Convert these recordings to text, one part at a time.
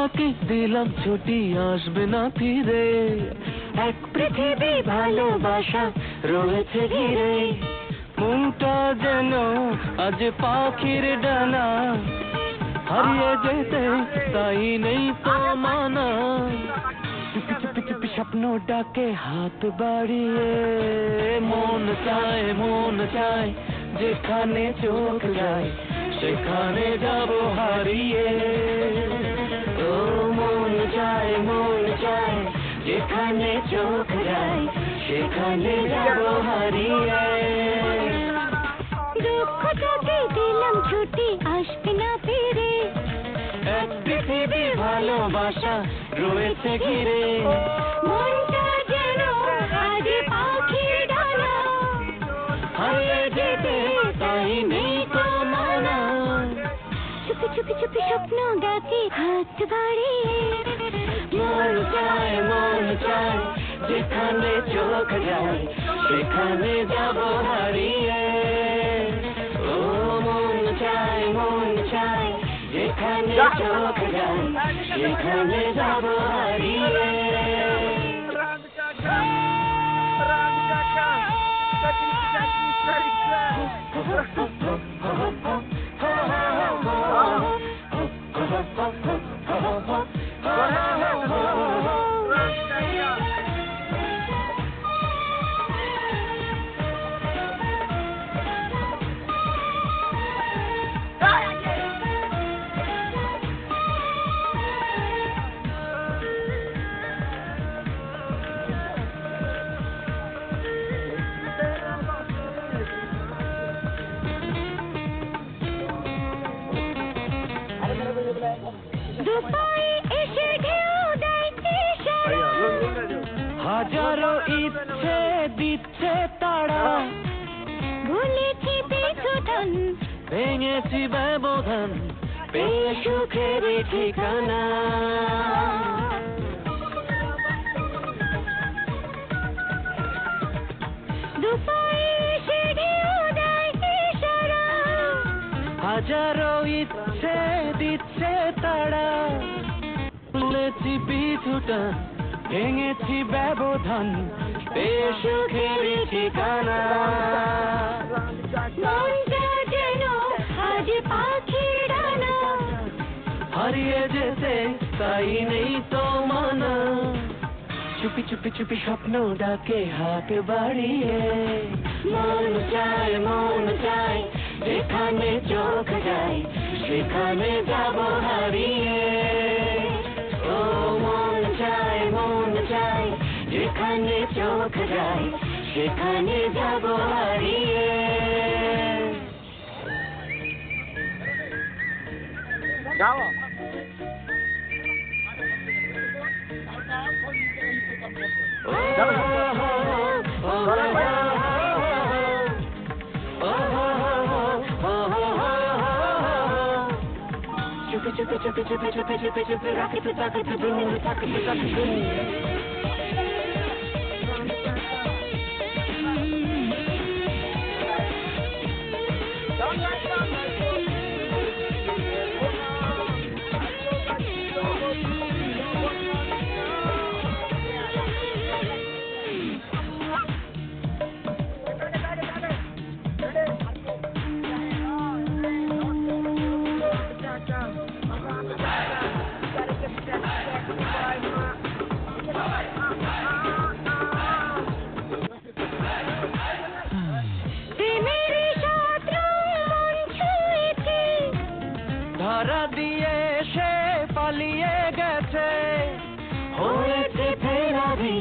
ডাকে দিলাম ছুটি আসবে না ফিরে, এক পৃথিবী ভালোবাসা রয়েছে ঘিরে। মনটা যেন আজ পাখির ডানা, হারিয়ে যেতে তাই নেই তো মানা। চুপি চুপি চুপি স্বপ্ন ডাকে হাত বাড়িয়ে, মন চায় যেখানে চোখ যায় সেখানে যাব হারিয়ে। ও মন চায় যেখানে চোখ যায় সেখানে যাব হারিয়ে। দুঃখ তোকে দিলাম ছুটি আসবে না ফিরে, এক পৃথিবী ভালোবাসা রয়েছে ঘিরে। মনটা যেন আজ পাখির ডানা, হারিয়ে যেতে তাই নেই তো মানা। চুপি চুপি চুপি স্বপ্ন ডাকে হাত বাড়িয়ে, মন চায় যেখানে চোখ যায় সেখানে যাব হারিয়ে। ও মন চায় যেখানে চোখ যায় সেখানে যাব হারিয়ে। দুপায়ে এসে ঢেউ দেয় ইশারা, হাজারো ইচ্ছে দিচ্ছে তারা, ভুলেছি পিছুটান, ভেঙেছি ব্যবধান পেয়ে সুখের ঠিকানা। দুপায়ে এসে ঢেউ দেয় ইশারা, হাজারো ইচ্ছে দিচ্ছে তারা, ভুলেছি পিছুটান ভেঙেছি ব্যবধান পেয়ে সুখের ঠিকানা। মনটা যেন আজ পাখির ডানা, হারিয়ে যেতে তাই নেই তো মানা। চুপি চুপি চুপি স্বপ্ন ডাকে হাত বাড়িয়ে, মন চায় যেখানে চোখ যায় সেখানে যাব হারিয়ে। ও মন চায় যেখানে চোখ যায় সেখানে যাব হারিয়ে। चुपे राखी पे ताकत दूर ताकत ধরা দিয়ে সে পালিয়ে গেছে, হয়েছে ফেরারি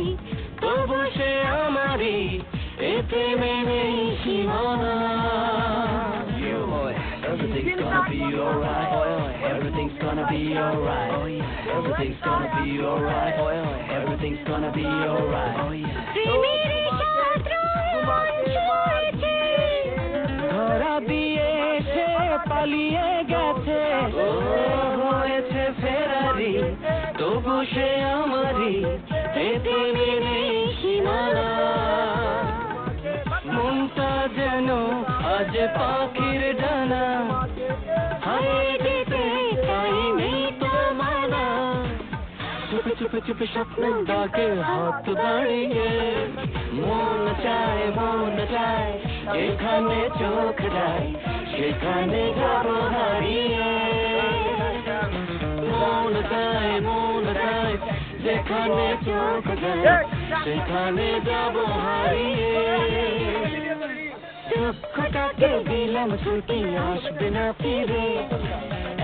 তবু সে আমারই, এতে মেনে সীমানা। Everything's gonna be alright. Everything's gonna be alright. Everything's gonna be alright. Everything's gonna be alright. ধরা দিয়ে সে পালিয়ে গেছে, হয়েছে ফেরারি তবু সে আমারই, এতে মেনে সীমানা। মনটা যেন আজ পাখির ডানা, হারিয়ে যেতে তাই নেই তো মানা। চুপে চুপে স্বপ্ন ডাকে হাত বাড়িয়ে মন চায় যেখানে চোখ যায় সেখানে যাব হারিয়ে মন চায় যেখানে চোখ যায় সেখানে যাব হারিয়ে দুঃখটাকে দিলাম ছুটি আসবে না ফিরে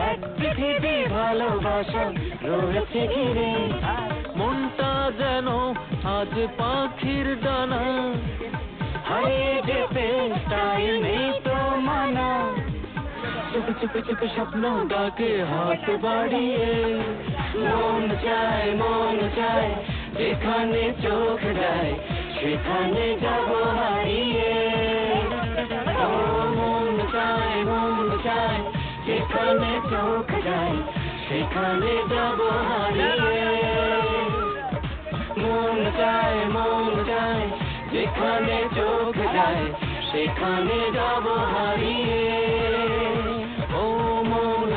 এক পৃথিবী ভালোবাসা রয়েছে ঘিরে মনটা যেন আজ পাখির ডানা হারিয়ে যেতে তাই নেই তো মানা চুপে চুপে চুপে স্বপ্ন ডাকে হাত বাড়িয়ে মন চায় যেখানে চোখ যায় সেখানে যাব হারিয়ে ও মন চায় যেখানে চোখ যায় সেখানে যাব হারিয়ে মন চায় যেখানে চোখ যায় সেখানে যাব হারিয়ে ও মন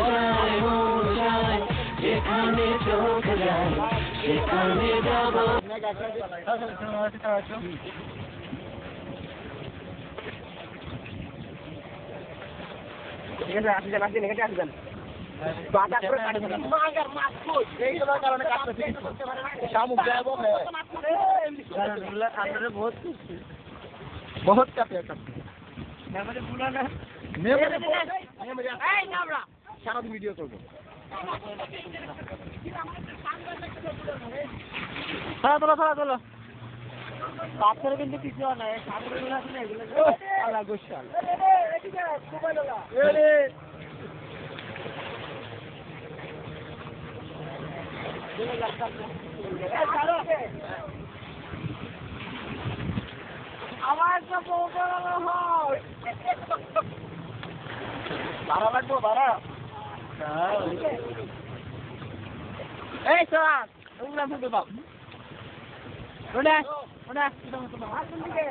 চায় যেখানে চোখ যায় সেখানে যাব ঠিক আছে আসেন এখানে আসেন বাজার করে কাটবেন মাগার মাছ কই এই তোমার কারণে কাটতে শামুক যাবো আলহামদুলিল্লাহ আন্দরে বহুত কাটে মেমোরি ভুলা না মেমোরি এই নামরা সারা ভিডিও করব সারা তোলো পাথর কিন্তু কিছু না সাগরগুলো আছে এগুলো আল্লাহ গোশাল এদিকে মোবাইল ওলা আমার তো বড় হয় বাড়া লাগবো বাড়া এই সাত ওগুলা ফুটে বাপ ওটা আসুন দিকে আসুন দিকে